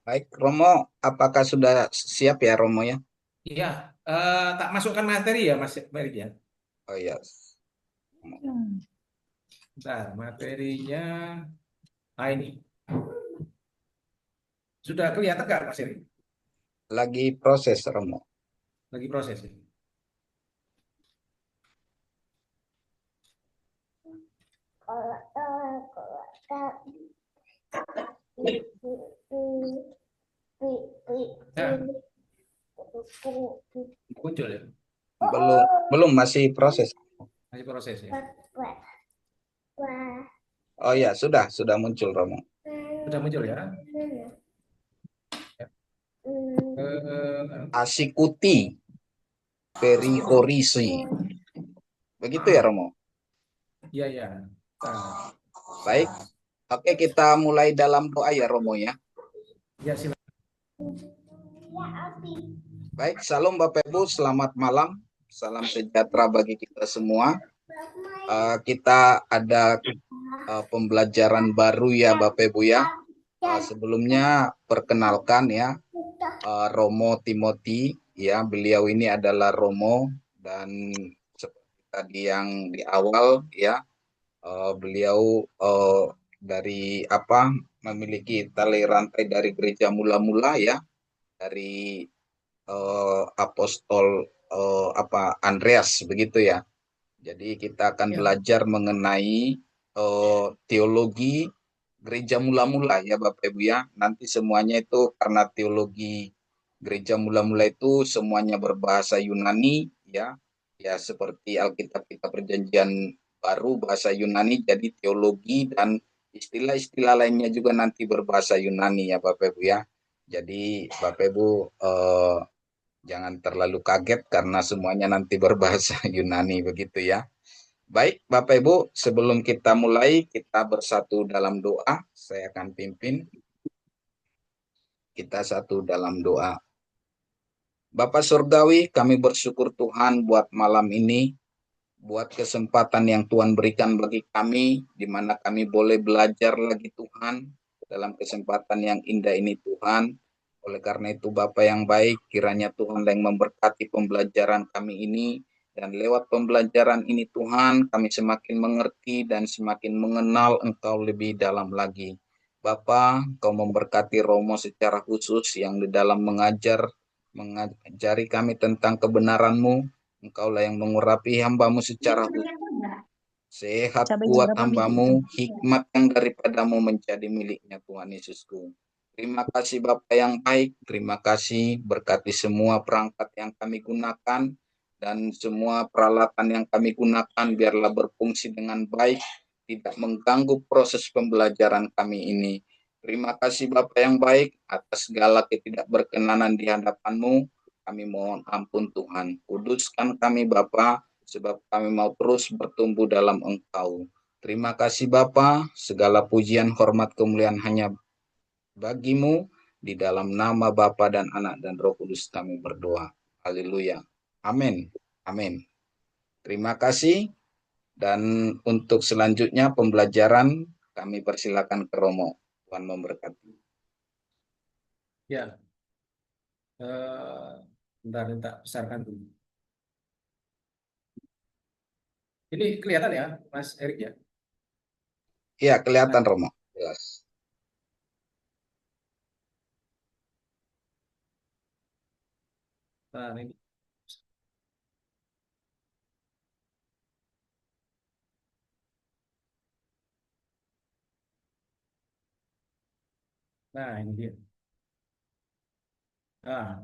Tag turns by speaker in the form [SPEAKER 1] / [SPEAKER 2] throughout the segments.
[SPEAKER 1] Baik, Romo, apakah sudah siap ya Romo ya?
[SPEAKER 2] Iya, tak masukkan materi ya Mas Merit ya.
[SPEAKER 1] Oh ya,
[SPEAKER 2] Bentar, materinya. Ini sudah kelihatan nggak Mas Merit?
[SPEAKER 1] lagi proses Romo.
[SPEAKER 2] Lagi proses ini. Nah, muncul ya,
[SPEAKER 1] Belum, belum masih proses.
[SPEAKER 2] masih proses ya.
[SPEAKER 1] Oh ya, sudah muncul Romo.
[SPEAKER 2] Sudah muncul ya. Ya.
[SPEAKER 1] Asikuti perikorisi. Begitu ya Romo.
[SPEAKER 2] Iya ya. Nah,
[SPEAKER 1] Baik, oke kita mulai dalam doa ya Romo ya.
[SPEAKER 2] ya silakan.
[SPEAKER 1] Baik, salam Bapak Ibu, selamat malam. Salam sejahtera bagi kita semua. Kita ada pembelajaran baru ya Bapak Ibu ya. Sebelumnya perkenalkan ya, Romo Timothy ya, beliau ini adalah Romo dan seperti tadi yang di awal ya, beliau dari apa memiliki tali rantai dari gereja mula-mula ya, dari apostol Andreas begitu ya. Jadi kita akan
[SPEAKER 2] Ya,
[SPEAKER 1] belajar mengenai teologi gereja mula-mula ya Bapak Ibu ya. Nanti semuanya itu karena teologi gereja mula-mula itu semuanya berbahasa Yunani ya. Ya seperti Alkitab kita Perjanjian Baru bahasa Yunani, jadi teologi dan istilah-istilah lainnya juga nanti berbahasa Yunani ya Bapak Ibu ya. Jadi Bapak Ibu jangan terlalu kaget karena semuanya nanti berbahasa Yunani begitu ya. Baik, Bapak Ibu, sebelum kita mulai, kita bersatu dalam doa. Saya akan pimpin kita satu dalam doa. Bapak Surgawi, kami bersyukur Tuhan buat malam ini, buat kesempatan yang Tuhan berikan bagi kami, di mana kami boleh belajar lagi Tuhan, dalam kesempatan yang indah ini Tuhan. Oleh karena itu Bapak yang baik, kiranya Tuhan yang memberkati pembelajaran kami ini, dan lewat pembelajaran ini Tuhan, kami semakin mengerti dan semakin mengenal Engkau lebih dalam lagi. Bapa, Engkau memberkati Romo secara khusus yang di dalam mengajari kami tentang kebenaran-Mu. Engkaulah yang mengurapi hambamu secara khusus. Sehat
[SPEAKER 3] Cabai
[SPEAKER 1] kuat
[SPEAKER 3] berapa biji
[SPEAKER 1] hambamu,
[SPEAKER 3] itu?
[SPEAKER 1] hikmat yang daripadamu menjadi miliknya Tuhan Yesusku. Terima kasih Bapak yang baik, terima kasih berkati semua perangkat yang kami gunakan dan semua peralatan yang kami gunakan biarlah berfungsi dengan baik, tidak mengganggu proses pembelajaran kami ini. Terima kasih Bapak yang baik atas segala ketidakberkenanan di hadapan-Mu. Kami mohon ampun Tuhan. Kuduskan kami Bapa, sebab kami mau terus bertumbuh dalam Engkau. Terima kasih Bapa, segala pujian, hormat, kemuliaan hanya bagimu. Di dalam nama Bapa dan Anak dan Roh Kudus kami berdoa. Haleluya. Amin. Amin. Terima kasih. Dan untuk selanjutnya pembelajaran kami persilakan ke Romo. Tuhan memberkati.
[SPEAKER 2] ya. Bentar, tak besarkan dulu. Ini kelihatan ya, Mas Erik ya.
[SPEAKER 1] Iya,
[SPEAKER 2] Nah,
[SPEAKER 1] kelihatan Romo. Jelas.
[SPEAKER 2] ini. Nah, ini dia. Nah,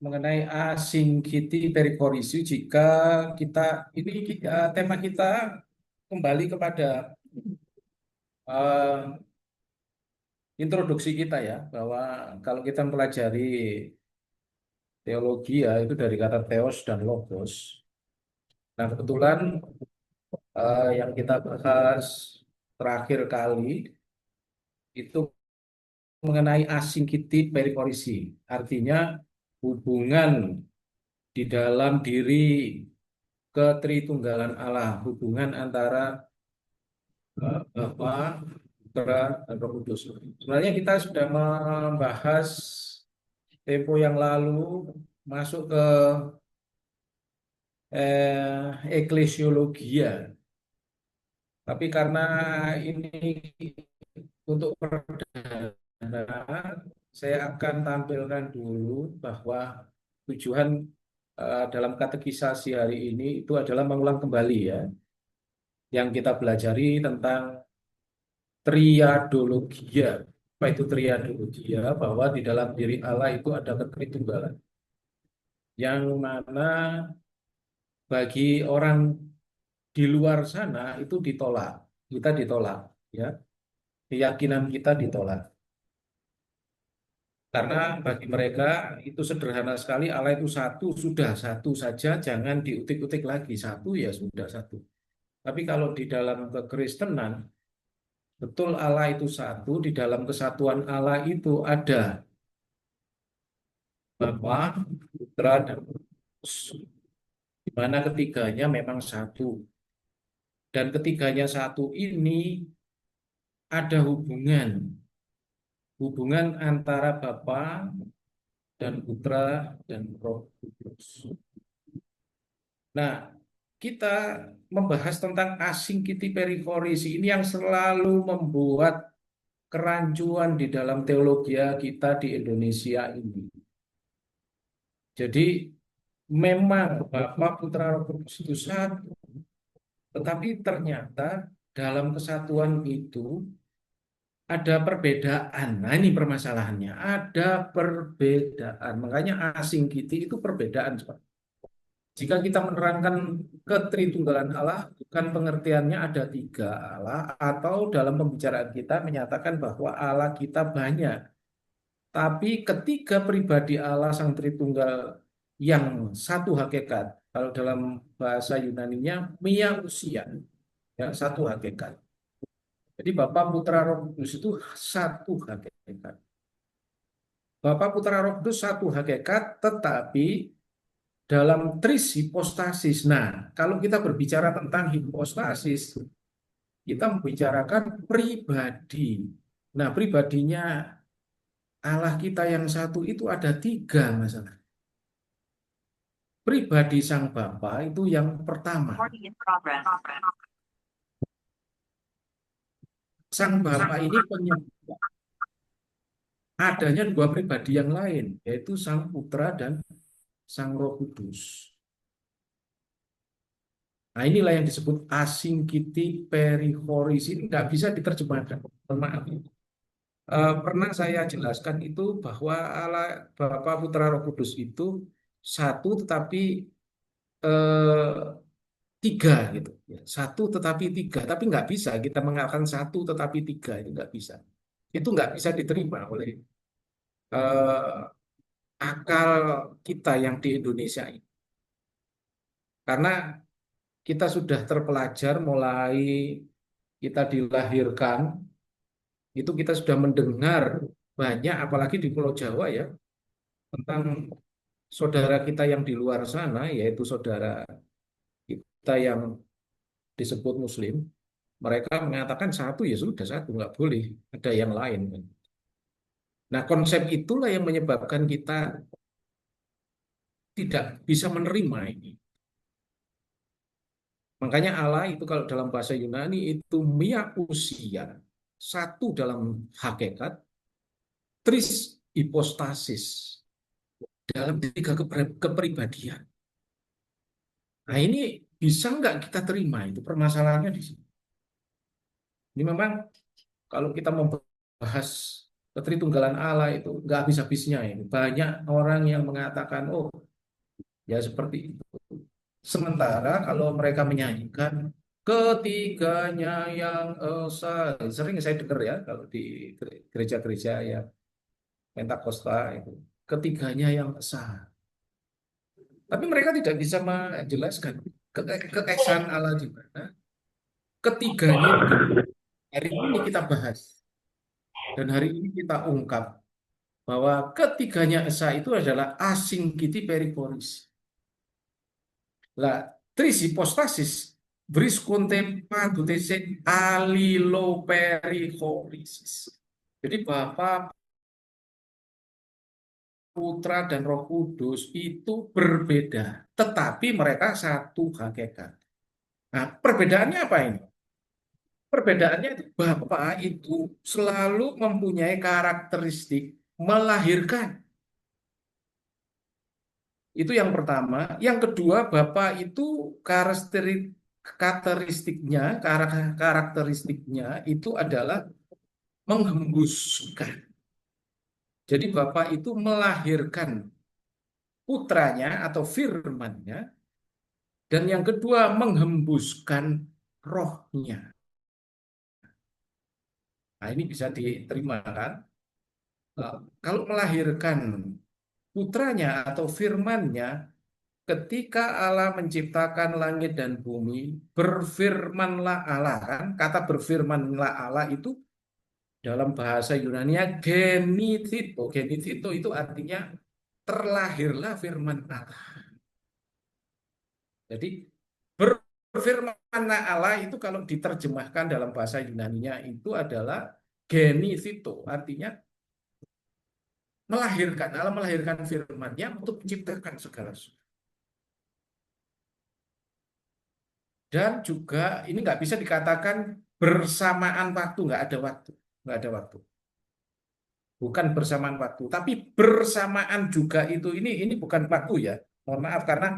[SPEAKER 2] mengenai asingkiti perikorisi jika kita ini tema kita kembali kepada eh, introduksi kita ya, bahwa kalau kita mempelajari teologi ya itu dari kata theos dan logos. Nah, kebetulan yang kita bahas terakhir kali itu mengenai asingkiti perikorisi, artinya hubungan di dalam diri ketritunggalan Allah, hubungan antara Bapa, Putra, dan Roh Kudus. Sebenarnya kita sudah membahas tempo yang lalu masuk ke eklesiologia. Tapi karena ini untuk perdana, saya akan tampilkan dulu bahwa tujuan dalam katekisasi hari ini itu adalah mengulang kembali ya, yang kita pelajari tentang triadologia. Apa itu triadologia? Bahwa di dalam diri Allah itu ada ketritunggalan, yang mana bagi orang di luar sana itu ditolak, kita ditolak, ya, keyakinan kita ditolak. Karena bagi mereka itu sederhana sekali, Allah itu satu, sudah satu saja, jangan diutik-utik lagi, satu ya sudah satu. Tapi kalau di dalam kekristenan, betul Allah itu satu, di dalam kesatuan Allah itu ada Bapa, Putra, dan Roh Kudus, di mana ketiganya memang satu. Dan ketiganya satu ini ada hubungan antara Bapa dan Putra dan Roh Kudus. Nah, kita membahas tentang asingkiti periforis ini yang selalu membuat kerancuan di dalam teologi kita di Indonesia ini. Jadi memang Bapa, Putra, Roh Kudus itu satu, tetapi ternyata dalam kesatuan itu ada perbedaan. Nah, ini permasalahannya. Ada perbedaan. Makanya asingkiti itu perbedaan. Jika kita menerangkan ketritunggalan Allah, bukan pengertiannya ada tiga Allah, atau dalam pembicaraan kita menyatakan bahwa Allah kita banyak. Tapi ketiga pribadi Allah Sang Tritunggal yang satu hakikat, kalau dalam bahasa Yunaninya, miausia, ya, satu hakikat. Jadi Bapa, Putra, Roh Kudus itu satu hakikat. Bapa, Putra, Roh Kudus satu hakikat, tetapi dalam tris hipostasis. Nah, kalau kita berbicara tentang hipostasis, kita membicarakan pribadi. Nah, pribadinya Allah kita yang satu itu ada tiga masalah. Pribadi Sang Bapa itu yang pertama. Sang Bapa ini penyebab adanya dua pribadi yang lain, yaitu Sang Putra dan Sang Roh Kudus. Nah, inilah yang disebut asingkiti perihoris. Ini nggak bisa diterjemahkan. Maaf. Pernah saya jelaskan itu bahwa Allah Bapa, Putra, Roh Kudus itu satu tetapi eh, tiga gitu. Ya, satu tetapi tiga, tapi nggak bisa kita mengatakan satu tetapi tiga, itu nggak bisa. Itu nggak bisa diterima oleh eh, akal kita yang di Indonesia ini. Karena kita sudah terpelajar mulai kita dilahirkan, itu kita sudah mendengar banyak, apalagi di Pulau Jawa ya, tentang saudara kita yang di luar sana, yaitu saudara kita yang disebut Muslim, mereka mengatakan satu ya sudah satu, nggak boleh ada yang lain. Nah, konsep itulah yang menyebabkan kita tidak bisa menerima ini. Makanya Allah itu kalau dalam bahasa Yunani itu miausia, satu dalam hakikat, tris hipostasis, dalam tiga kepribadian. Nah, ini bisa nggak kita terima, itu permasalahannya di sini. Ini memang kalau kita membahas ketritunggalan Allah itu nggak habis-habisnya ini. Banyak orang yang mengatakan, oh ya seperti itu. Sementara kalau mereka menyanyikan ketiganya yang esa, sering saya dengar ya kalau di gereja-gereja ya Pentakosta itu ketiganya yang esa. Tapi mereka tidak bisa menjelaskan keesaan Allah di mana. Ketiganya di mana. Hari ini kita bahas dan hari ini kita ungkap bahwa ketiganya esa itu adalah asingkiti periporis. Lah, tris hipostasis Bris contemplatus aliloperichoresis. Jadi Bapa, Putra, dan Roh Kudus itu berbeda, tetapi mereka satu hakikat. Nah, perbedaannya apa ini? Perbedaannya itu Bapa itu selalu mempunyai karakteristik melahirkan. Itu yang pertama. Yang kedua, Bapak itu karakteristiknya itu adalah menghembuskan. Jadi Bapak itu melahirkan putranya atau firmannya, dan yang kedua menghembuskan rohnya. Nah, ini bisa diterima kan? Kalau melahirkan putranya atau firmannya, ketika Allah menciptakan langit dan bumi, berfirmanlah Allah, kan? Kata berfirmanlah Allah itu dalam bahasa Yunani-nya genithito. Genithito itu artinya terlahirlah firman Allah. Jadi berfirmanlah Allah itu kalau diterjemahkan dalam bahasa Yunani-nya itu adalah genithito, artinya melahirkan. Allah melahirkan firman-Nya untuk menciptakan segala sesuatu. Dan juga ini nggak bisa dikatakan bersamaan waktu, nggak ada waktu. Bukan bersamaan waktu, tapi bersamaan juga itu. Ini bukan waktu ya. Mohon maaf karena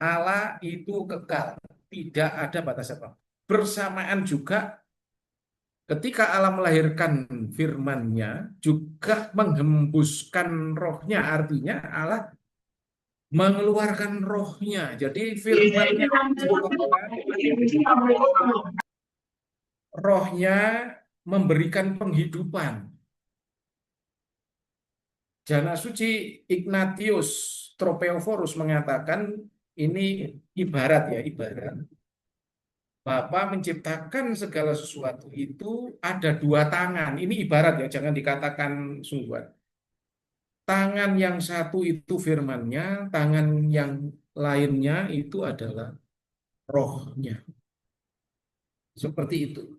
[SPEAKER 2] Allah itu kekal, tidak ada batasan waktu. Bersamaan juga ketika Allah melahirkan firman-Nya, juga menghembuskan rohnya, artinya Allah mengeluarkan rohnya. Jadi firman-Nya rohnya memberikan penghidupan. Jana suci Ignatius Tropeophorus mengatakan ini ibarat ya, ibarat. Bapa menciptakan segala sesuatu itu ada dua tangan. Ini ibarat ya, jangan dikatakan sungguhan. Tangan yang satu itu firman-Nya, tangan yang lainnya itu adalah rohnya. Seperti itu.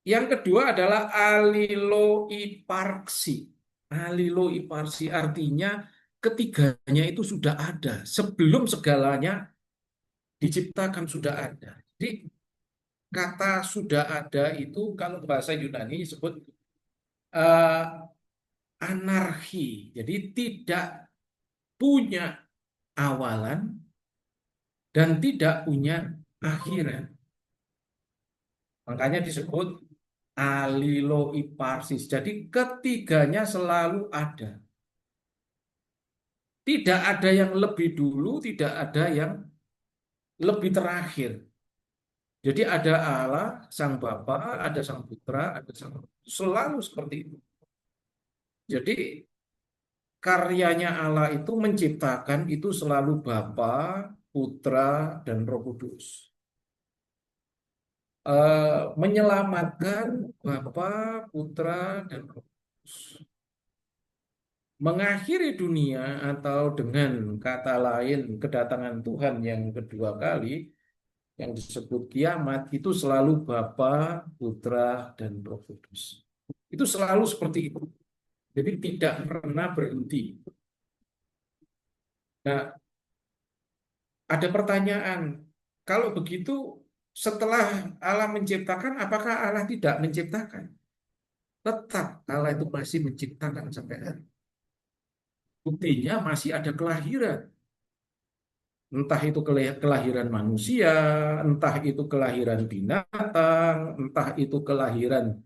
[SPEAKER 2] Yang kedua adalah aliloiparksi. Aliloiparksi artinya ketiganya itu sudah ada. Sebelum segalanya diciptakan sudah ada. Jadi kata sudah ada itu kalau bahasa Yunani disebut uh, anarki. Jadi tidak punya awalan dan tidak punya akhiran. Makanya disebut aliloiparsis. Jadi ketiganya selalu ada. Tidak ada yang lebih dulu, tidak ada yang lebih terakhir. Jadi ada Allah, Sang Bapa, ada Sang Putra, ada Sang selalu seperti itu. Jadi karyanya Allah itu menciptakan itu selalu Bapa, Putra, dan Roh Kudus. Menyelamatkan Bapa, Putra, dan Roh Kudus. Mengakhiri dunia atau dengan kata lain kedatangan Tuhan yang kedua kali yang disebut kiamat itu selalu Bapa, Putra, dan Roh Kudus. Itu selalu seperti itu. Jadi tidak pernah berhenti. Nah, ada pertanyaan, kalau begitu setelah Allah menciptakan, apakah Allah tidak menciptakan? Tetap Allah itu masih menciptakan sampai hari. Buktinya masih ada kelahiran. Entah itu kelahiran manusia, entah itu kelahiran binatang, entah itu kelahiran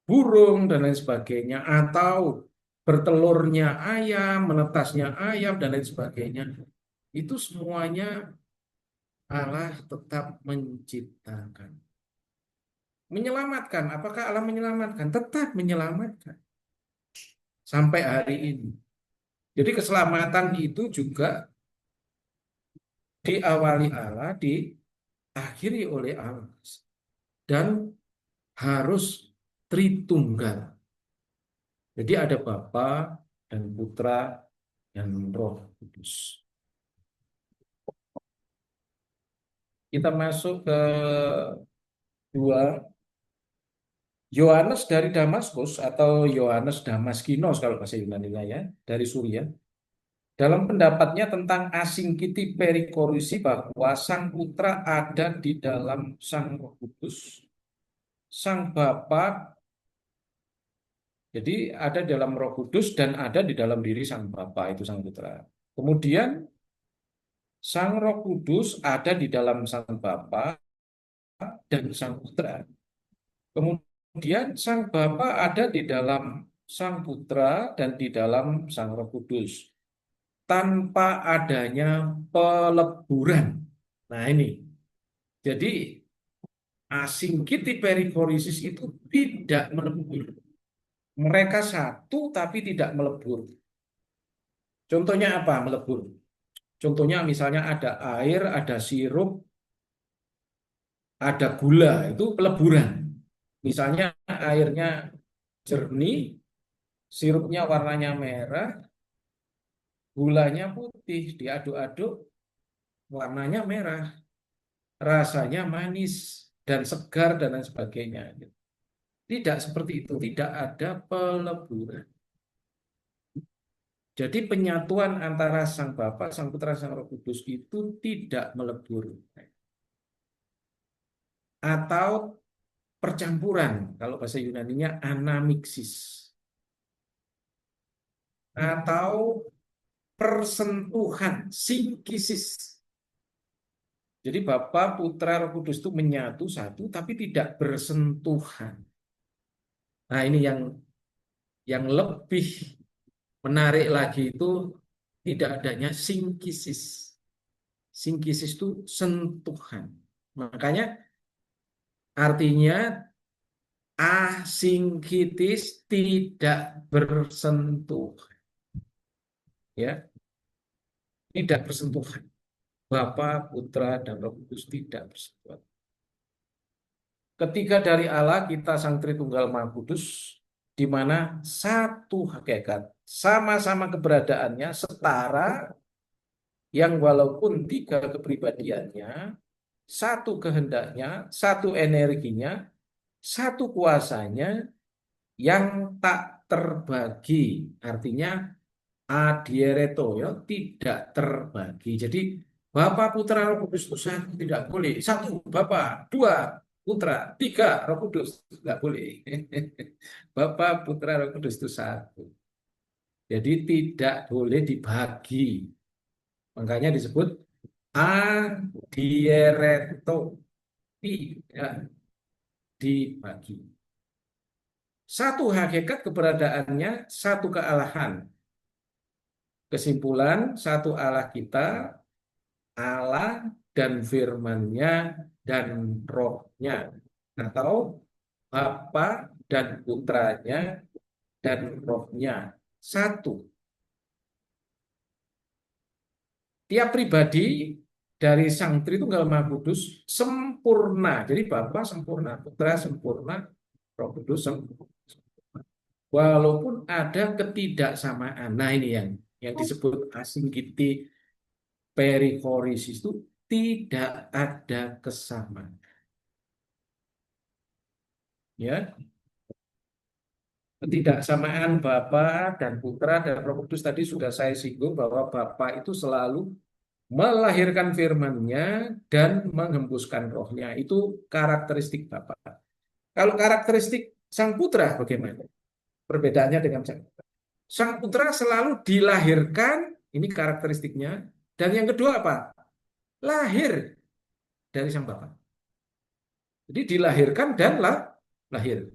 [SPEAKER 2] burung, dan lain sebagainya. Atau bertelurnya ayam, menetasnya ayam, dan lain sebagainya. Itu semuanya Allah tetap menciptakan. Menyelamatkan, apakah Allah menyelamatkan? Tetap menyelamatkan. Sampai hari ini. Jadi keselamatan itu juga diawali Allah, diakhiri oleh Allah. Dan harus Tritunggal. Jadi ada Bapa dan Putra dan Roh Kudus. Kita masuk ke dua. Yohanes dari Damaskus atau Yohanes Damaskinos kalau bahasa Yunani-nya ya, dari Suria. Dalam pendapatnya tentang asingkiti perikorusi bahwa Sang Putra ada di dalam Sang Roh Kudus, Sang Bapa, jadi ada di dalam Roh Kudus dan ada di dalam diri Sang Bapa itu Sang Putra. Kemudian Sang Roh Kudus ada di dalam Sang Bapa dan Sang Putra. Kemudian Sang Bapa ada di dalam Sang Putra dan di dalam Sang Roh Kudus tanpa adanya peleburan. Nah ini, jadi asingkiti perikoresis itu tidak melebur. Mereka satu tapi tidak melebur. Contohnya apa melebur? Contohnya misalnya ada air, ada sirup, ada gula, itu peleburan. Misalnya airnya jernih, sirupnya warnanya merah, gulanya putih, diaduk-aduk, warnanya merah, rasanya manis dan segar dan lain sebagainya. Tidak seperti itu, tidak ada peleburan. Jadi penyatuan antara Sang Bapa, Sang Putra, Sang Roh Kudus itu tidak melebur. Atau percampuran, kalau bahasa Yunaninya anamiksis. Atau persentuhan, sinkisis. Jadi Bapa, Putra, Roh Kudus itu menyatu satu, tapi tidak bersentuhan. Nah ini yang lebih menarik lagi itu tidak adanya sinkisis. Sinkisis itu sentuhan. Makanya artinya asingkitis tidak bersentuhan. Ya, tidak bersentuhan. Bapa, Putra, dan Roh Kudus tidak bersentuhan. Ketiga dari Allah kita Sang Tritunggal Maha Kudus, di mana satu hakikat, sama-sama keberadaannya setara, yang walaupun tiga kepribadiannya, satu kehendaknya, satu energinya, satu kuasanya yang tak terbagi. Artinya adiereto ya, tidak terbagi. Jadi Bapa Putra Roh Kudus itu satu tidak boleh. Satu Bapa, dua Putra, tiga Roh Kudus tidak boleh. Bapa Putra Roh Kudus itu satu. Jadi tidak boleh dibagi. Makanya disebut adiereto, tidak dibagi. Satu hakikat keberadaannya, satu kealahan. Kesimpulan, satu Allah kita, Allah dan firman-Nya dan rohnya. Atau Bapa dan Putranya dan rohnya. Satu. Tiap pribadi dari Sang Tritunggal Maha Kudus sempurna. Jadi Bapa sempurna, Putra sempurna, Roh Kudus sempurna. Walaupun ada ketidaksamaan. Nah ini yang disebut asingkiti perikoresis itu tidak ada kesamaan. Ya, ketidaksamaan Bapa dan Putra dan Roh Kudus tadi sudah saya singgung bahwa Bapa itu selalu melahirkan firman-Nya dan menghembuskan rohnya. Itu karakteristik Bapa. Kalau karakteristik Sang Putra bagaimana? Perbedaannya dengan Sang Putra. Sang Putra selalu dilahirkan, ini karakteristiknya. Dan yang kedua apa? Lahir dari Sang Bapa. Jadi dilahirkan dan lahir.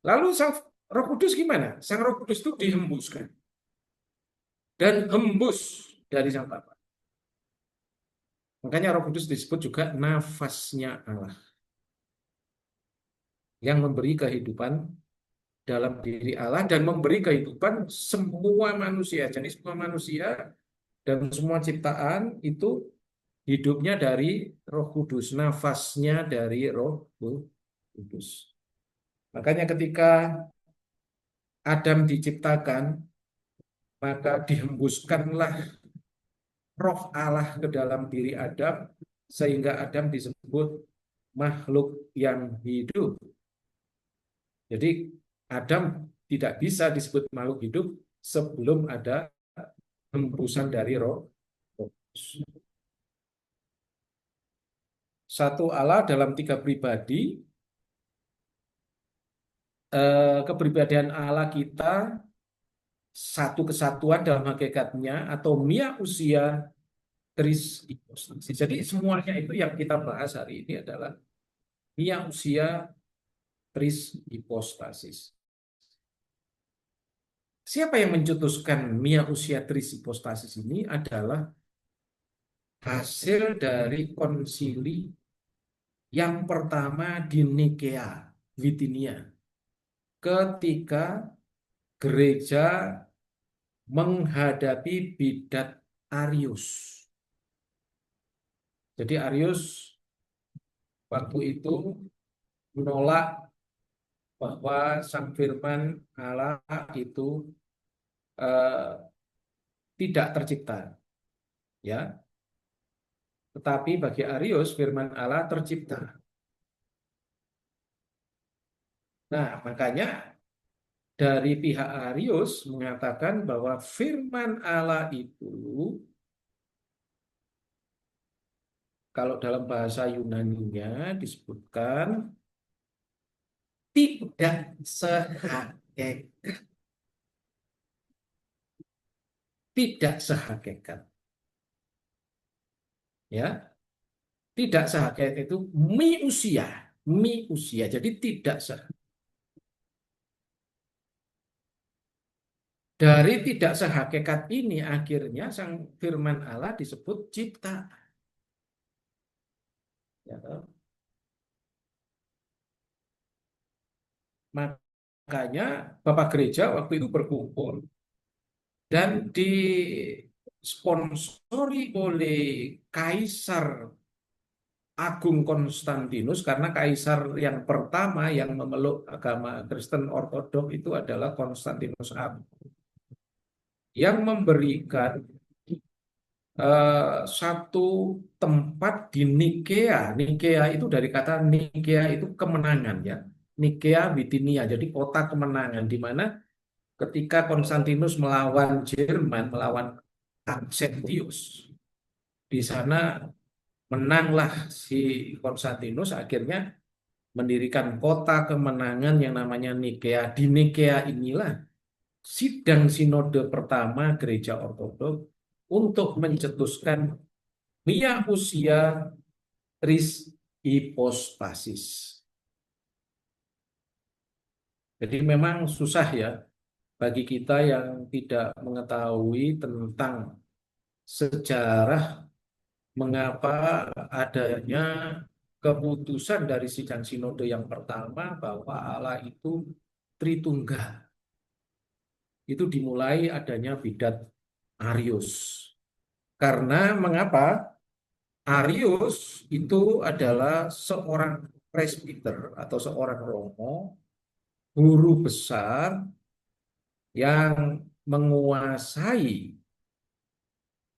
[SPEAKER 2] Lalu Sang Roh Kudus gimana? Sang Roh Kudus itu dihembuskan dan hembus dari Sang Bapa. Makanya Roh Kudus disebut juga nafasnya Allah yang memberi kehidupan dalam diri Allah dan memberi kehidupan semua manusia. Jadi semua manusia dan semua ciptaan itu hidupnya dari Roh Kudus, nafasnya dari Roh Kudus. Makanya ketika Adam diciptakan, maka dihembuskanlah roh Allah ke dalam diri Adam sehingga Adam disebut makhluk yang hidup. Jadi Adam tidak bisa disebut makhluk hidup sebelum ada hembusan dari roh kudus. Satu Allah dalam tiga pribadi, kepribadian Allah kita satu kesatuan dalam hakikatnya atau mia usia tris hipostasis. Jadi semuanya itu yang kita bahas hari ini adalah mia usia tris hipostasis. Siapa yang mencetuskan mia usia tris hipostasis ini adalah hasil dari konsili yang pertama di Nikea, Witinia, ketika gereja menghadapi bidat Arius. Jadi Arius waktu itu menolak bahwa Sang Firman Allah itu eh, tidak tercipta, ya. Tetapi bagi Arius Firman Allah tercipta. Nah, makanya dari pihak Arius mengatakan bahwa Firman Allah itu kalau dalam bahasa Yunaninya disebutkan tidak sehakikat, tidak sehakikat, ya, tidak sehakikat itu mi usia, jadi tidak dari tidak sehakikat ini akhirnya Sang Firman Allah disebut cipta, ya. Makanya Bapak Gereja waktu itu berkumpul dan disponsori oleh Kaisar Agung Konstantinus karena kaisar yang pertama yang memeluk agama Kristen Ortodok itu adalah Konstantinus Agung yang memberikan satu tempat di Nikea. Nikea itu dari kata Nikea itu kemenangan, ya. Nikea Bitinia, jadi kota kemenangan di mana ketika Konstantinus melawan Jerman, melawan Maxentius, di sana menanglah si Konstantinus, akhirnya mendirikan kota kemenangan yang namanya Nikea. Di Nikea inilah sidang sinode pertama Gereja Ortodok untuk mencetuskan mia usia tris hipostasis. Jadi memang susah, ya, bagi kita yang tidak mengetahui tentang sejarah mengapa adanya keputusan dari sidang sinode yang pertama bahwa Allah itu Tritunggal. Itu dimulai adanya bidat Arius. Karena mengapa? Arius itu adalah seorang presbiter atau seorang romo, guru besar yang menguasai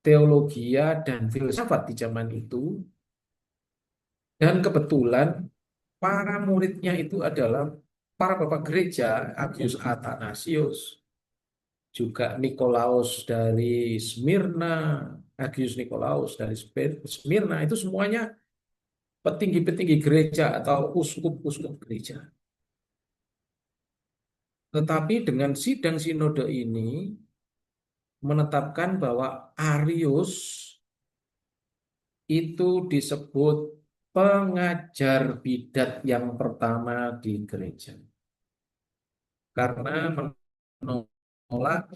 [SPEAKER 2] teologi dan filsafat di zaman itu, dan kebetulan para muridnya itu adalah para bapak gereja, Agius Athanasius, juga Nikolaus dari Smyrna, Agius Nikolaus dari Smyrna, itu semuanya petinggi-petinggi gereja atau uskup-uskup gereja. Tetapi dengan sidang sinode ini menetapkan bahwa Arius itu disebut pengajar bidat yang pertama di gereja. Karena menolak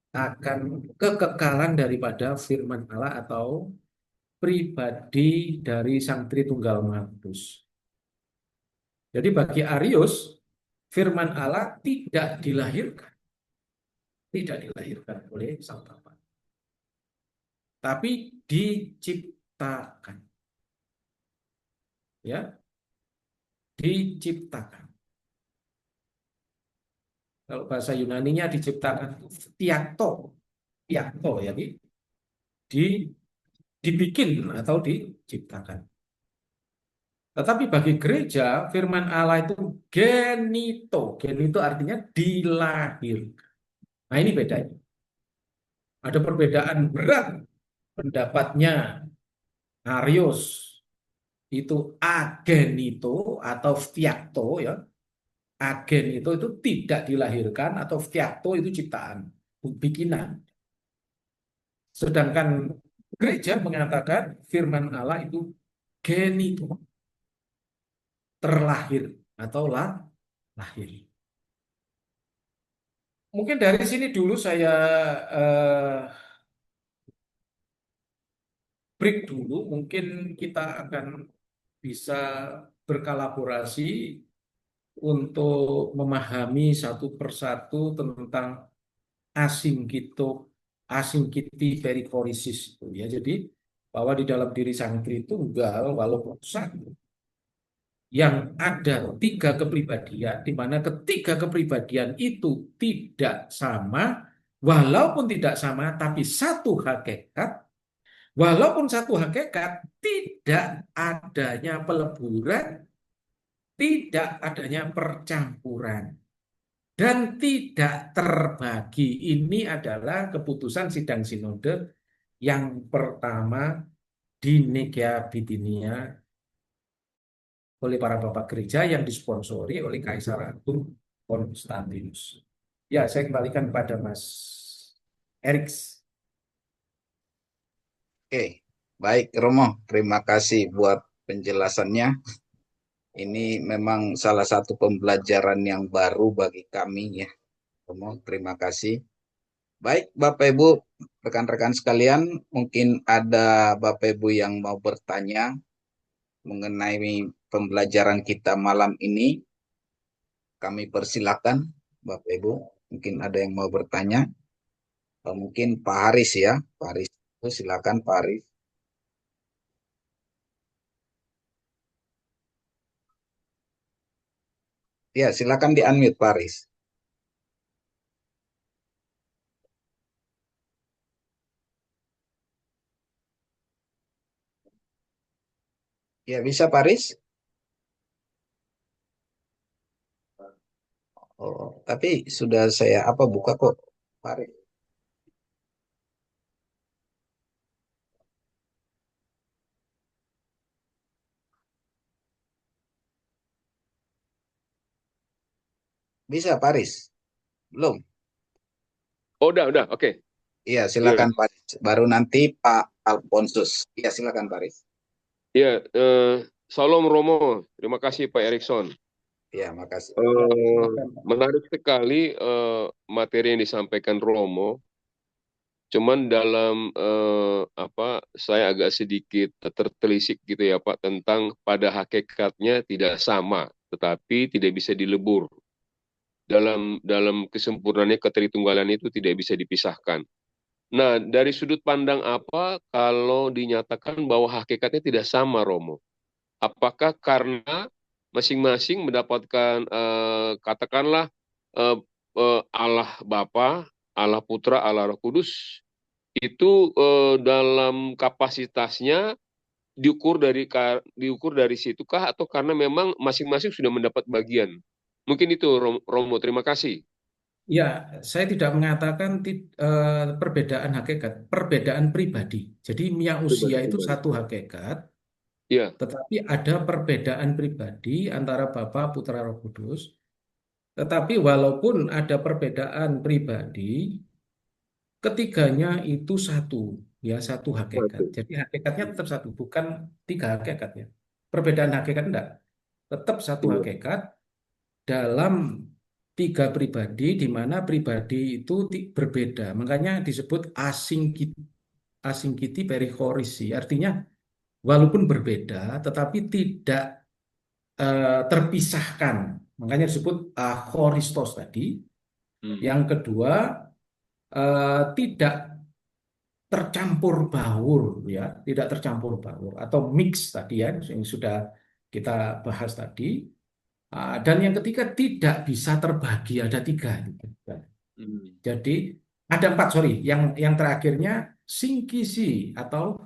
[SPEAKER 2] akan kekekalan daripada firman Allah atau pribadi dari Sang Tritunggal Maha Kudus. Jadi bagi Arius, firman Allah tidak dilahirkan oleh Sang Bapa, tapi diciptakan, ya, diciptakan. Kalau bahasa Yunaninya diciptakan itu tiakto, ya, diciptakan. dibikin atau diciptakan. Tetapi bagi gereja, firman Allah itu genito. Genito artinya dilahirkan. Nah, ini bedanya. Ada perbedaan berat pendapatnya Arius itu agenito atau fiakto ya. Agenito itu tidak dilahirkan atau fiakto itu ciptaan, bikinan. Sedangkan gereja mengatakan firman Allah itu genito, terlahir atau lahir. Mungkin dari sini dulu saya eh, break dulu. Mungkin kita akan bisa berkolaborasi untuk memahami satu persatu tentang asingkito, asingkiti perikoresis itu ya. Jadi bahwa di dalam diri sang Tritunggal walaupun satu yang ada tiga kepribadian, di mana ketiga kepribadian itu tidak sama, walaupun tidak sama, tapi satu hakikat, walaupun satu hakikat, tidak adanya peleburan, tidak adanya percampuran, dan tidak terbagi. Ini adalah keputusan sidang sinode yang pertama di Nikeia Bitinia oleh para bapak gereja yang disponsori oleh Kaisar Agung Konstantinus. Ya, saya kembalikan pada Mas Eriks.
[SPEAKER 1] Oke, baik Romo, terima kasih buat penjelasannya. Ini memang salah satu pembelajaran yang baru bagi kami ya, Romo. Terima kasih. Baik, Bapak Ibu, rekan-rekan sekalian, mungkin ada Bapak Ibu yang mau bertanya mengenai pembelajaran kita malam ini. Kami persilakan, Bapak Ibu. Mungkin ada yang mau bertanya. Mungkin Pak Haris ya, Pak Haris. Silakan Pak Haris. Ya, silakan di-unmute Pak Haris. Ya, bisa Pak Haris? Oh, tapi sudah saya buka kok, Pak Haris. Bisa Pak Haris? Belum?
[SPEAKER 3] Oh, udah, oke.
[SPEAKER 1] Iya,
[SPEAKER 3] Iya,
[SPEAKER 1] silakan Pak Haris. Baru nanti Pak Alfonsus. Iya, silakan Pak Haris.
[SPEAKER 3] iya. Salam Romo, terima kasih Pak Erikson.
[SPEAKER 1] Iya, makasih.
[SPEAKER 2] Ya,
[SPEAKER 3] Eh,
[SPEAKER 2] silakan, Pak.
[SPEAKER 3] Menarik sekali materi yang disampaikan Romo. Cuman dalam saya agak sedikit tertelisik gitu ya Pak tentang pada hakikatnya tidak sama, tetapi tidak bisa dilebur. Dalam kesempurnaannya ketritunggalan itu tidak bisa dipisahkan. Nah, dari sudut pandang apa kalau dinyatakan bahwa hakikatnya tidak sama, Romo? Apakah karena masing-masing mendapatkan katakanlah eh, Allah Bapa, Allah Putra, Allah Roh Kudus itu dalam kapasitasnya diukur dari situkah atau karena memang masing-masing sudah mendapat bagian? Mungkin itu Romo, terima kasih.
[SPEAKER 2] Ya, saya tidak mengatakan perbedaan hakikat, perbedaan pribadi. Jadi yang usia itu
[SPEAKER 3] Pribadi-pribadi.
[SPEAKER 2] satu hakikat,
[SPEAKER 3] Ya,
[SPEAKER 2] tetapi ada perbedaan pribadi antara Bapa, Putra, Roh Kudus. Tetapi walaupun ada perbedaan pribadi, ketiganya itu satu, ya satu hakikat.
[SPEAKER 3] satu.
[SPEAKER 2] Jadi hakikatnya tetap satu, bukan tiga hakikatnya. Perbedaan hakikat enggak, tetap satu
[SPEAKER 3] Iya.
[SPEAKER 2] hakikat dalam tiga pribadi, di mana pribadi itu berbeda. Makanya disebut asingkiti perichorisi. Artinya walaupun berbeda, tetapi tidak terpisahkan. Makanya disebut achoristos tadi.
[SPEAKER 3] Hmm.
[SPEAKER 2] Yang kedua, tidak tercampur baur, ya, tidak tercampur baur atau mix tadi ya, yang sudah kita bahas tadi. Dan yang ketiga tidak bisa terbagi, ada tiga. Gitu.
[SPEAKER 3] Hmm.
[SPEAKER 2] Jadi ada empat, sorry. Yang terakhirnya sinkisi atau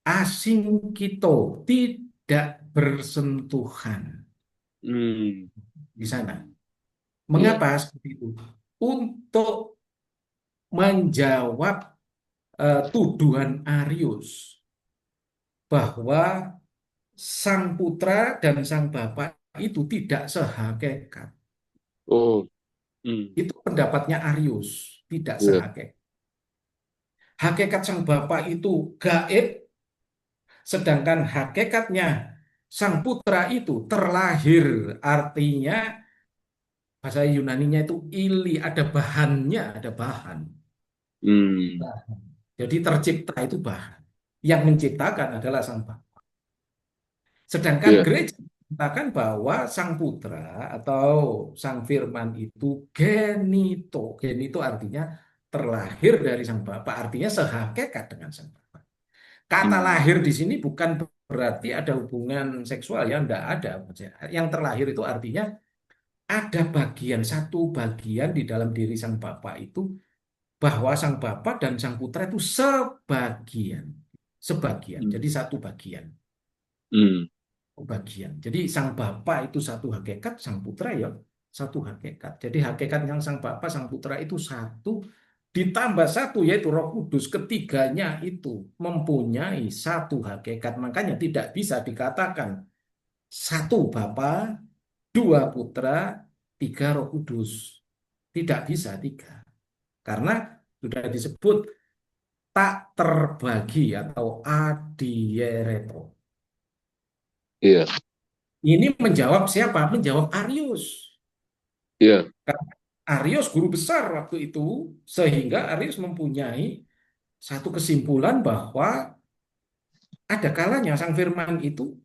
[SPEAKER 2] asingkito, tidak bersentuhan
[SPEAKER 3] Hmm.
[SPEAKER 2] di sana.
[SPEAKER 3] Iya.
[SPEAKER 2] Mengapa seperti itu? Untuk menjawab tuduhan Arius bahwa sang putra dan sang bapak itu tidak sehakikat.
[SPEAKER 3] Oh. Hmm.
[SPEAKER 2] Itu pendapatnya Arius, tidak
[SPEAKER 3] Iya.
[SPEAKER 2] sehakikat. Hakikat sang bapak itu gaib, sedangkan hakikatnya sang putra itu terlahir, artinya bahasa Yunaninya itu ili, ada bahannya, ada bahan.
[SPEAKER 3] Hmm.
[SPEAKER 2] Jadi tercipta itu bahan. Yang menciptakan adalah sang bapak. Sedangkan
[SPEAKER 3] Iya.
[SPEAKER 2] gereja mengatakan bahwa sang putra atau sang firman itu genito. Genito artinya terlahir dari sang bapak, artinya sehakikat dengan sang bapak. Kata
[SPEAKER 3] Hmm.
[SPEAKER 2] lahir di sini bukan berarti ada hubungan seksual, ya enggak ada. Yang terlahir itu artinya ada bagian, satu bagian di dalam diri sang bapak itu, bahwa sang bapak dan sang putra itu sebagian. Sebagian,
[SPEAKER 3] Hmm.
[SPEAKER 2] jadi satu bagian.
[SPEAKER 3] Hmm.
[SPEAKER 2] Bagian. Jadi sang bapak itu satu hakikat, sang putra ya satu hakikat. Jadi hakikat yang sang bapak, sang putra itu satu, ditambah satu yaitu Roh Kudus, ketiganya itu mempunyai satu hakikat. Makanya tidak bisa dikatakan satu bapa, dua putra, tiga Roh Kudus. Tidak bisa tiga. Karena sudah disebut tak terbagi atau adiereto.
[SPEAKER 3] Iya.
[SPEAKER 2] Ini menjawab siapa? Menjawab Arius.
[SPEAKER 3] Iya.
[SPEAKER 2] Karena Arius guru besar waktu itu, sehingga Arius mempunyai satu kesimpulan bahwa ada kalanya sang firman itu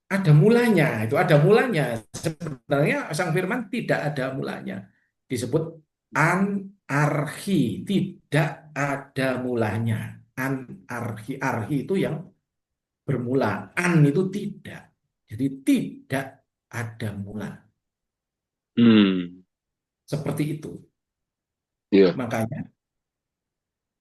[SPEAKER 2] ada mulanya, itu ada mulanya. Sebenarnya sang firman tidak ada mulanya. Disebut anarki, tidak ada mulanya. Anarki, arhi itu yang bermula, an itu tidak. Jadi tidak ada mula.
[SPEAKER 3] Hmm.
[SPEAKER 2] Seperti itu.
[SPEAKER 3] Iya.
[SPEAKER 2] Makanya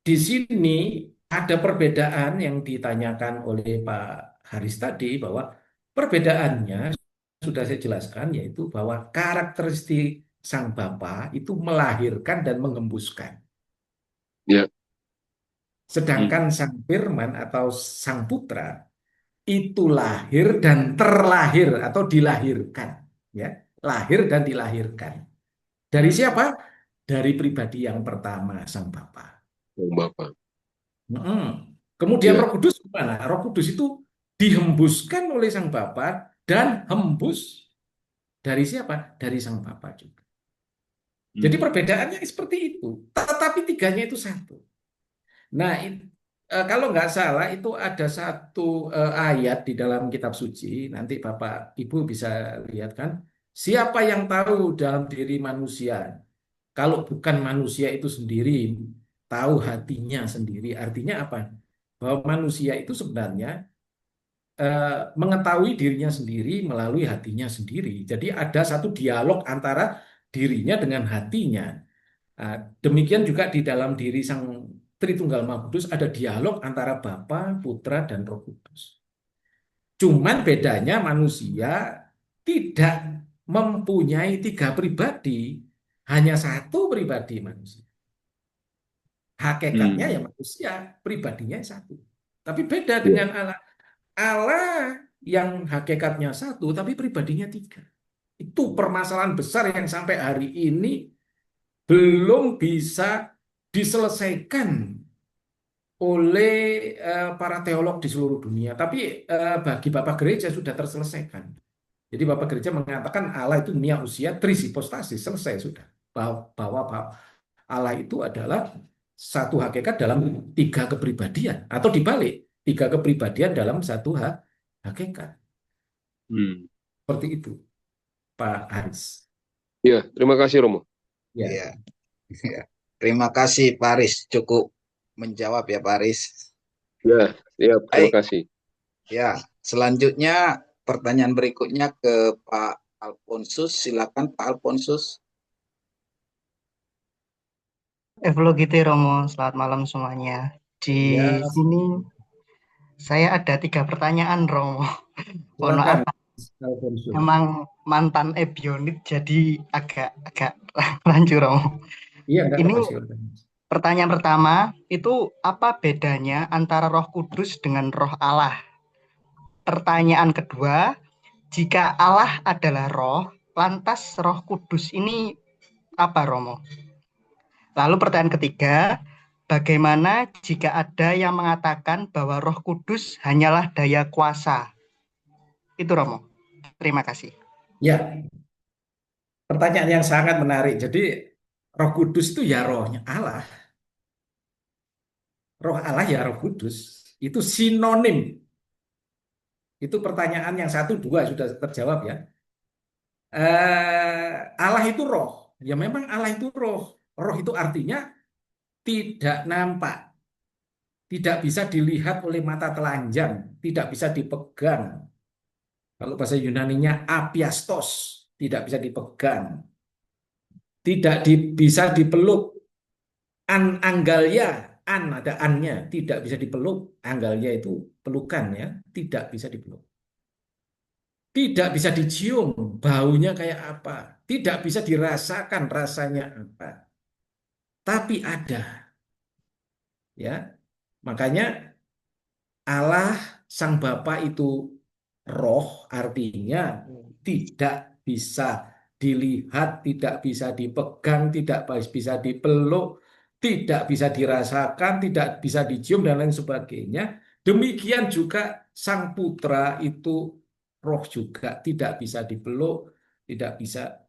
[SPEAKER 2] di sini ada perbedaan yang ditanyakan oleh Pak Haris tadi, bahwa perbedaannya sudah saya jelaskan, yaitu bahwa karakteristik sang bapa itu melahirkan dan mengembuskan.
[SPEAKER 3] Iya. Hmm.
[SPEAKER 2] Sedangkan sang firman atau sang putra itu lahir dan terlahir atau dilahirkan, ya, lahir dan dilahirkan. Dari
[SPEAKER 3] Hmm.
[SPEAKER 2] siapa? Dari pribadi yang pertama, sang bapa.
[SPEAKER 3] Oh, Bapak.
[SPEAKER 2] Mm-mm. Kemudian
[SPEAKER 3] Iya.
[SPEAKER 2] Roh Kudus gimana? Roh Kudus itu dihembuskan oleh sang Bapa dan hembus dari siapa? Dari sang Bapa juga. Jadi
[SPEAKER 3] Hmm.
[SPEAKER 2] perbedaannya seperti itu. Tetapi tiganya itu satu. Nah, kalau nggak salah itu ada satu ayat di dalam kitab suci. Nanti Bapak Ibu bisa lihat kan. Siapa yang tahu dalam diri manusia? Kalau bukan manusia itu sendiri, tahu hatinya sendiri. Artinya apa? Bahwa manusia itu sebenarnya mengetahui dirinya sendiri melalui hatinya sendiri. Jadi ada satu dialog antara dirinya dengan hatinya. Nah, demikian juga di dalam diri Sang Tritunggal Maha Kudus ada dialog antara Bapa, Putra, dan Roh Kudus. Cuman bedanya manusia tidak mempunyai tiga pribadi, hanya satu pribadi manusia. Hakikatnya ya
[SPEAKER 3] Hmm.
[SPEAKER 2] manusia, pribadinya satu. Tapi beda
[SPEAKER 3] Iya.
[SPEAKER 2] dengan Allah. Allah yang hakikatnya satu, tapi pribadinya tiga. Itu permasalahan besar yang sampai hari ini belum bisa diselesaikan oleh para teolog di seluruh dunia. Tapi bagi Bapak Gereja sudah terselesaikan. Jadi Bapak Gereja mengatakan Allah itu dunia usia trishipostasis, selesai sudah. Bahwa Allah itu adalah satu hakikat dalam tiga kepribadian. Atau dibalik, tiga kepribadian dalam satu hakikat.
[SPEAKER 3] Hmm.
[SPEAKER 2] Seperti itu, Pak Haris.
[SPEAKER 3] Iya. Terima kasih, Romo.
[SPEAKER 2] Ya,
[SPEAKER 1] Iya. Ya. Terima kasih Pak Aris, cukup menjawab ya Pak Aris.
[SPEAKER 3] Ya. Iya. Terima
[SPEAKER 1] Baik,
[SPEAKER 3] kasih.
[SPEAKER 1] ya. Selanjutnya pertanyaan berikutnya ke Pak Alfonsus. Silakan Pak Alfonsus.
[SPEAKER 4] Evlogite Romo, selamat malam semuanya. Di
[SPEAKER 2] ya,
[SPEAKER 4] sini Saya ada 3 pertanyaan, Romo. Mohon maaf,
[SPEAKER 2] Silakan, Alfonso.
[SPEAKER 4] memang mantan ebionit jadi agak rancu, Romo.
[SPEAKER 2] Iya, enggak
[SPEAKER 4] Ini
[SPEAKER 2] apa-apa, silakan.
[SPEAKER 4] pertanyaan pertama, itu apa bedanya antara Roh Kudus dengan Roh Allah? Pertanyaan kedua, jika Allah adalah roh, lantas Roh Kudus ini apa, Romo? Lalu pertanyaan ketiga, bagaimana jika ada yang mengatakan bahwa Roh Kudus hanyalah daya kuasa? Itu, Romo. Terima kasih.
[SPEAKER 2] Ya, pertanyaan yang sangat menarik. Jadi, Roh Kudus itu ya rohnya Allah. Roh Allah ya Roh Kudus. Itu sinonim. Itu pertanyaan yang satu, dua sudah terjawab ya. Allah itu roh. Ya memang Allah itu roh. Roh itu artinya tidak nampak, tidak bisa dilihat oleh mata telanjang, tidak bisa dipegang. Kalau bahasa Yunaninya apiastos, tidak bisa dipegang, tidak bisa dipeluk. Anggalya, ada annya, tidak bisa dipeluk. Anggalya itu pelukan ya, tidak bisa dipeluk. Tidak bisa dicium, baunya kayak apa. Tidak bisa dirasakan rasanya apa. Tapi ada, ya. Makanya Allah Sang Bapa itu roh, artinya tidak bisa dilihat, tidak bisa dipegang, tidak bisa dipeluk, tidak bisa dirasakan, tidak bisa dicium, dan lain sebagainya. Demikian juga Sang Putra itu roh juga, tidak bisa dipeluk, tidak bisa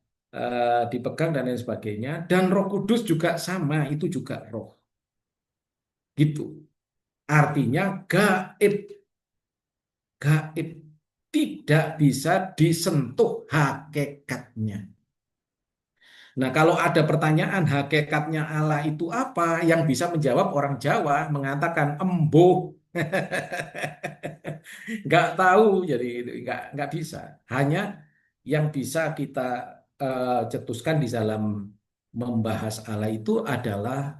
[SPEAKER 2] dipegang, dan lain sebagainya. Dan Roh Kudus juga sama, itu juga roh. Gitu. Artinya gaib, gaib tidak bisa disentuh hakikatnya. Nah, kalau ada pertanyaan hakikatnya Allah itu apa, yang bisa menjawab orang Jawa mengatakan embuh. Nggak tahu, jadi nggak bisa. Hanya yang bisa kita cetuskan di dalam membahas Allah itu adalah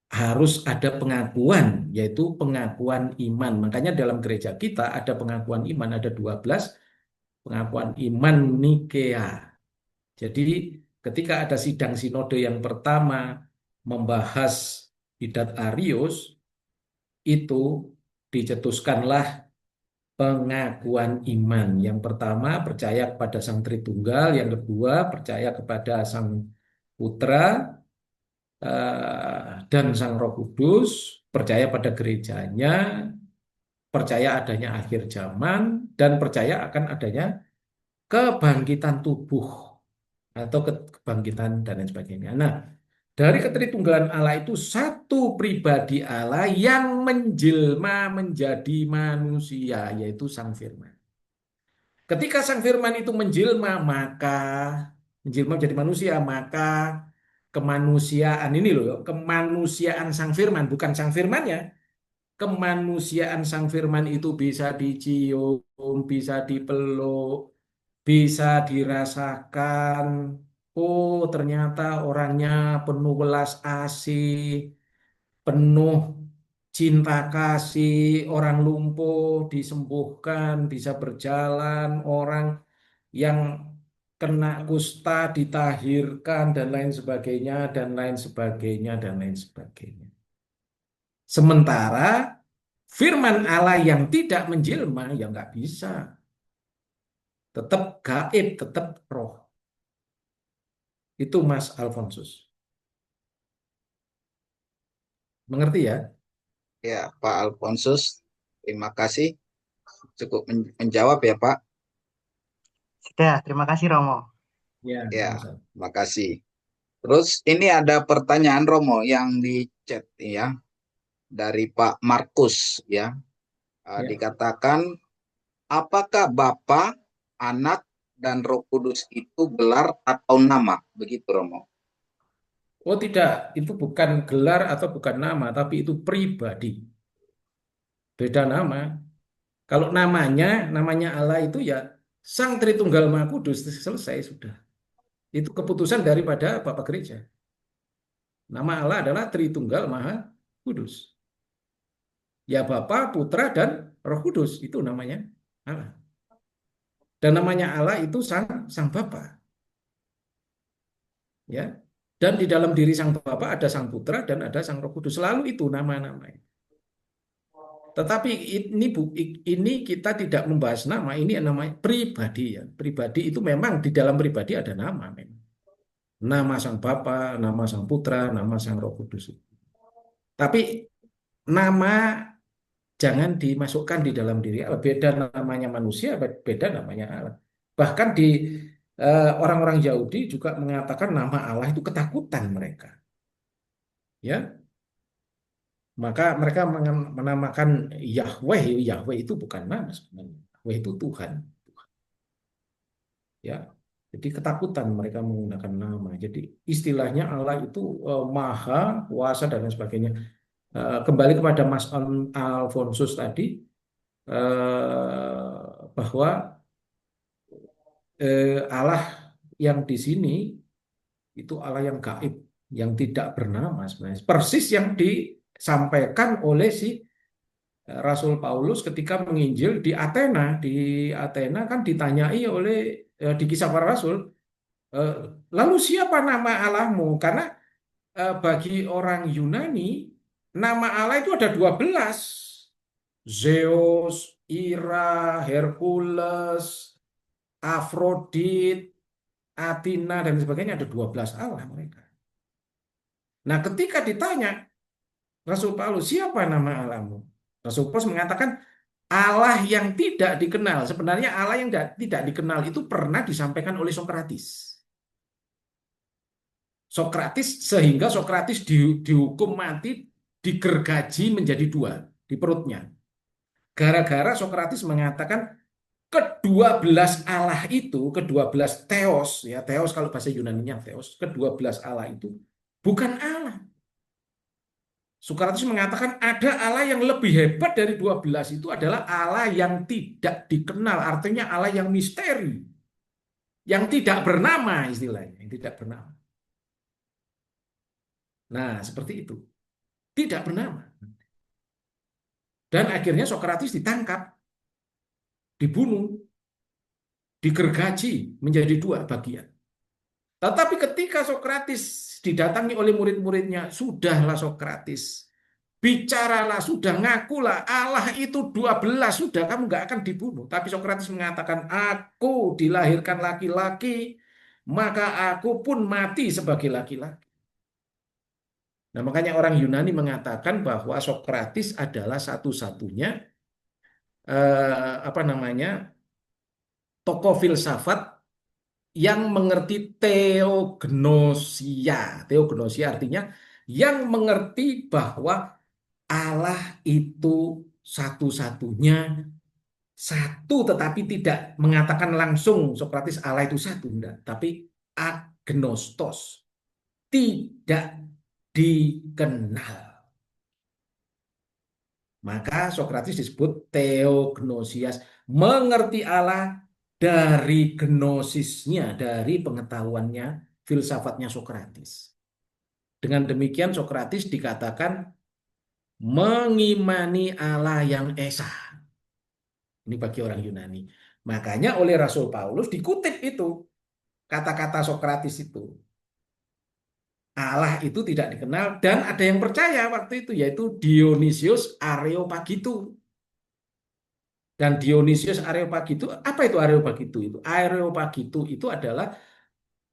[SPEAKER 2] harus ada pengakuan, yaitu pengakuan iman. Makanya dalam gereja kita ada pengakuan iman, ada 12 pengakuan iman Nikea. Jadi ketika ada sidang sinode yang pertama membahas Hidat Arius, itu dicetuskanlah pengakuan iman. Yang pertama percaya kepada Sang Tritunggal, yang kedua percaya kepada Sang Putra, dan Sang Roh Kudus, percaya pada gerejanya, percaya adanya akhir zaman, dan percaya akan adanya kebangkitan tubuh atau kebangkitan dan lain sebagainya. Nah, dari ketritunggalan Allah itu satu pribadi Allah yang menjelma menjadi manusia, yaitu Sang Firman. Ketika Sang Firman itu menjelma, maka menjelma menjadi manusia, maka kemanusiaan ini loh, kemanusiaan Sang Firman, bukan Sang Firmannya. Kemanusiaan Sang Firman itu bisa dicium, bisa dipeluk, bisa dirasakan. Oh, ternyata orangnya penuh welas asih, penuh cinta kasih, orang lumpuh disembuhkan, bisa berjalan, orang yang kena kusta ditahirkan, dan lain sebagainya, dan lain sebagainya, dan lain sebagainya. Sementara firman Allah yang tidak menjelma, ya nggak bisa. Tetap gaib, tetap roh. Itu Mas Alfonsus. Mengerti ya?
[SPEAKER 1] Ya, Pak Alfonsus, terima kasih. Cukup menjawab ya, Pak.
[SPEAKER 4] Sudah, terima kasih, Romo.
[SPEAKER 2] Ya,
[SPEAKER 1] Ya,
[SPEAKER 2] sama-sama.
[SPEAKER 1] terima kasih. Terus ini ada pertanyaan Romo yang di chat ya dari Pak Markus ya.
[SPEAKER 2] Ya.
[SPEAKER 1] Dikatakan, apakah Bapa, Anak, dan Roh Kudus itu gelar atau nama? Begitu Romo.
[SPEAKER 2] Oh tidak, itu bukan gelar atau bukan nama, tapi itu pribadi. Beda nama. Kalau namanya Allah itu ya Sang Tritunggal Maha Kudus, selesai sudah. Itu keputusan daripada Bapak Gereja. Nama Allah adalah Tritunggal Maha Kudus. Ya Bapa, Putra, dan Roh Kudus itu namanya Allah. Dan namanya Allah itu sang Bapa, ya. Dan di dalam diri sang Bapa ada sang Putra dan ada sang Roh Kudus. Selalu itu nama-namanya. Tetapi ini kita tidak membahas nama, ini namanya pribadi ya. Pribadi itu memang di dalam pribadi ada nama memang. Nama sang Bapa, nama sang Putra, nama sang Roh Kudus. Tapi nama jangan dimasukkan di dalam diri Allah. Beda namanya manusia, beda namanya Allah. Bahkan di orang-orang Yahudi juga mengatakan nama Allah itu ketakutan mereka. Ya, maka mereka menamakan Yahweh. Yahweh itu bukan nama sebenarnya. Yahweh itu Tuhan. Ya, jadi ketakutan mereka menggunakan nama. Jadi istilahnya Allah itu maha kuasa dan lain sebagainya. Kembali kepada Mas Alfonsus tadi, bahwa Allah yang di sini itu Allah yang gaib, yang tidak bernama sebenarnya. Persis yang disampaikan oleh si Rasul Paulus ketika menginjil di Athena. Di Athena kan ditanyai oleh di Kisah Para Rasul, lalu siapa nama Allahmu? Karena bagi orang Yunani nama Allah itu ada 12. Zeus, Ira, Hercules, Afrodit, Athena dan sebagainya, ada 12 Allah mereka. Nah, ketika ditanya Rasul Paulus, siapa nama Allahmu? Rasul Paulus mengatakan Allah yang tidak dikenal. Sebenarnya Allah yang tidak dikenal itu pernah disampaikan oleh Sokrates. Sehingga Sokrates dihukum mati, digergaji menjadi 2 di perutnya. Gara-gara Sokrates mengatakan ke-12 Allah itu, ke-12 Theos, ya Theos kalau bahasa Yunani-nya Theos, ke-12 Allah itu bukan Allah. Sokrates mengatakan ada Allah yang lebih hebat dari 12 itu adalah Allah yang tidak dikenal, artinya Allah yang misteri, yang tidak bernama istilahnya, yang tidak bernama. Nah, seperti itu. Tidak bernama. Dan akhirnya Sokrates ditangkap, dibunuh, digergaji menjadi 2 bagian. Tetapi ketika Sokrates didatangi oleh murid-muridnya, sudahlah Sokrates, bicaralah, sudah ngakulah, Allah itu 12, sudah kamu nggak akan dibunuh. Tapi Sokrates mengatakan, aku dilahirkan laki-laki, maka aku pun mati sebagai laki-laki. Nah, makanya orang Yunani mengatakan bahwa Sokrates adalah satu-satunya tokoh filsafat yang mengerti teognosia. Teognosia artinya yang mengerti bahwa Allah itu satu-satunya, satu, tetapi tidak mengatakan langsung Sokrates Allah itu satu, enggak, tapi agnostos, tidak dikenal. Maka Sokrates disebut teognosias, mengerti Allah dari gnosisnya, dari pengetahuannya, filsafatnya Sokrates. Dengan demikian Sokrates dikatakan mengimani Allah yang esa. Ini bagi orang Yunani. Makanya oleh Rasul Paulus dikutip itu kata-kata Sokrates itu. Allah itu tidak dikenal dan ada yang percaya waktu itu, yaitu Dionysius Areopagitu. Dan Dionysius Areopagitu, apa itu Areopagitu itu? Areopagitu itu adalah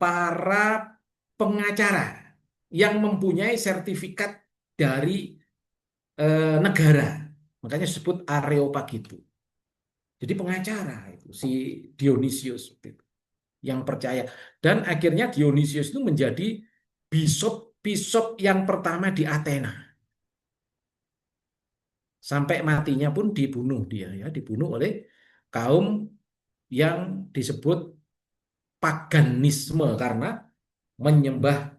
[SPEAKER 2] para pengacara yang mempunyai sertifikat dari negara. Makanya disebut Areopagitu. Jadi pengacara itu si Dionysius itu, yang percaya. Dan akhirnya Dionysius itu menjadi bishop yang pertama di Athena. Sampai matinya pun dibunuh dia, ya, dibunuh oleh kaum yang disebut paganisme karena menyembah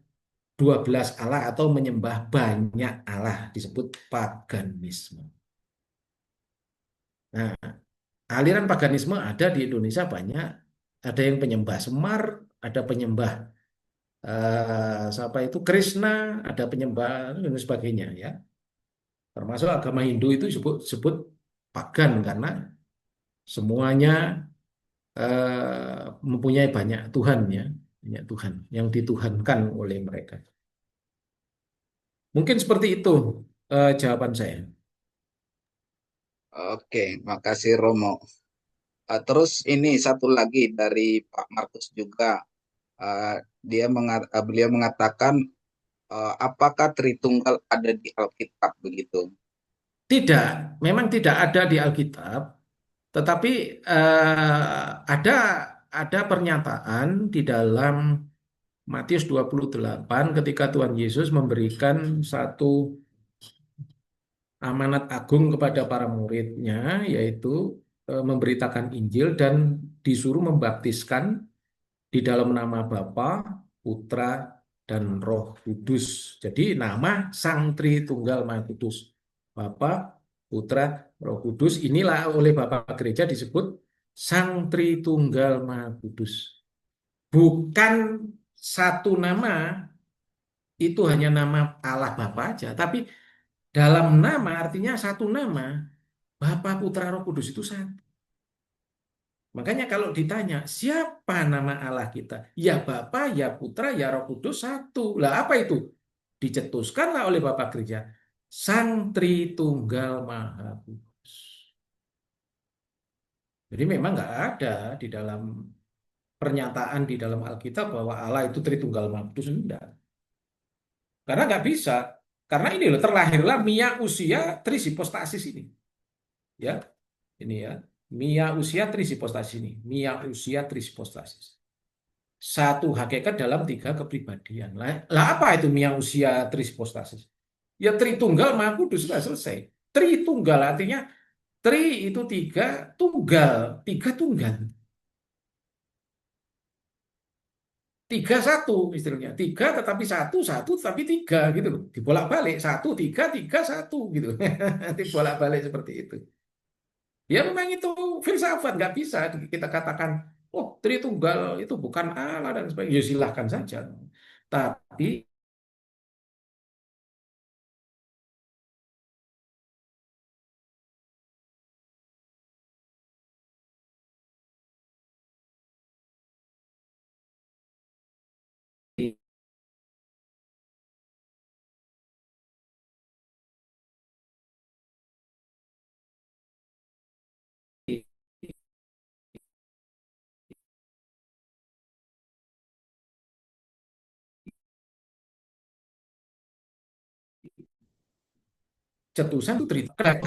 [SPEAKER 2] 12 Allah atau menyembah banyak Allah, disebut paganisme. Nah, aliran paganisme ada di Indonesia banyak. Ada yang penyembah Semar, ada penyembah siapa itu Krishna, ada penyembah dan sebagainya, ya. Termasuk agama Hindu itu disebut pagan karena semuanya mempunyai banyak Tuhan ya, banyak Tuhan yang dituhankan oleh mereka. Mungkin seperti itu jawaban saya.
[SPEAKER 1] Oke, makasih Romo. Terus ini satu lagi dari Pak Markus juga. Beliau mengatakan, apakah Tritunggal ada di Alkitab begitu?
[SPEAKER 2] Tidak, memang tidak ada di Alkitab, tetapi ada pernyataan di dalam Matius 28 ketika Tuhan Yesus memberikan satu amanat agung kepada para muridnya, yaitu memberitakan Injil dan disuruh membaptiskan di dalam nama Bapa, Putra, dan Roh Kudus. Jadi nama Sang Tritunggal Maha Kudus. Bapa, Putra, Roh Kudus. Inilah oleh Bapak Gereja disebut Sang Tritunggal Maha Kudus. Bukan satu nama, itu hanya nama Allah Bapa aja. Tapi dalam nama artinya satu nama, Bapa, Putra, Roh Kudus itu satu. Makanya kalau ditanya, siapa nama Allah kita? Ya Bapa, ya Putra, ya Roh Kudus satu. Lah apa itu? Dicetuskanlah oleh Bapak Gereja. Sang Tritunggal Maha Kudus. Jadi memang nggak ada di dalam pernyataan di dalam Alkitab bahwa Allah itu Tritunggal Maha Kudus. Enggak. Karena nggak bisa. Karena ini loh, terlahirlah Mia Usia Trisipostasis ini. Ya, ini ya. Mia Usia Trisipostasis ini. Mia Usia Trisipostasis. Satu hakikat dalam tiga kepribadian. Lah apa itu Mia Usia Trispostasis? Ya Tritunggal Maha Kudus, sudah selesai. Tritunggal artinya tri itu tiga, tunggal, tiga tunggal. Tiga satu istilahnya. Tiga tetapi satu, satu tetapi tiga gitu loh. Dibolak-balik, satu, tiga, tiga, satu gitu. Dibolak-balik seperti itu. Ya memang itu filsafat, nggak bisa kita katakan, oh Tritunggal itu bukan Allah dan sebagainya. Ya silahkan saja. Tapi cetusan itu Tritunggal.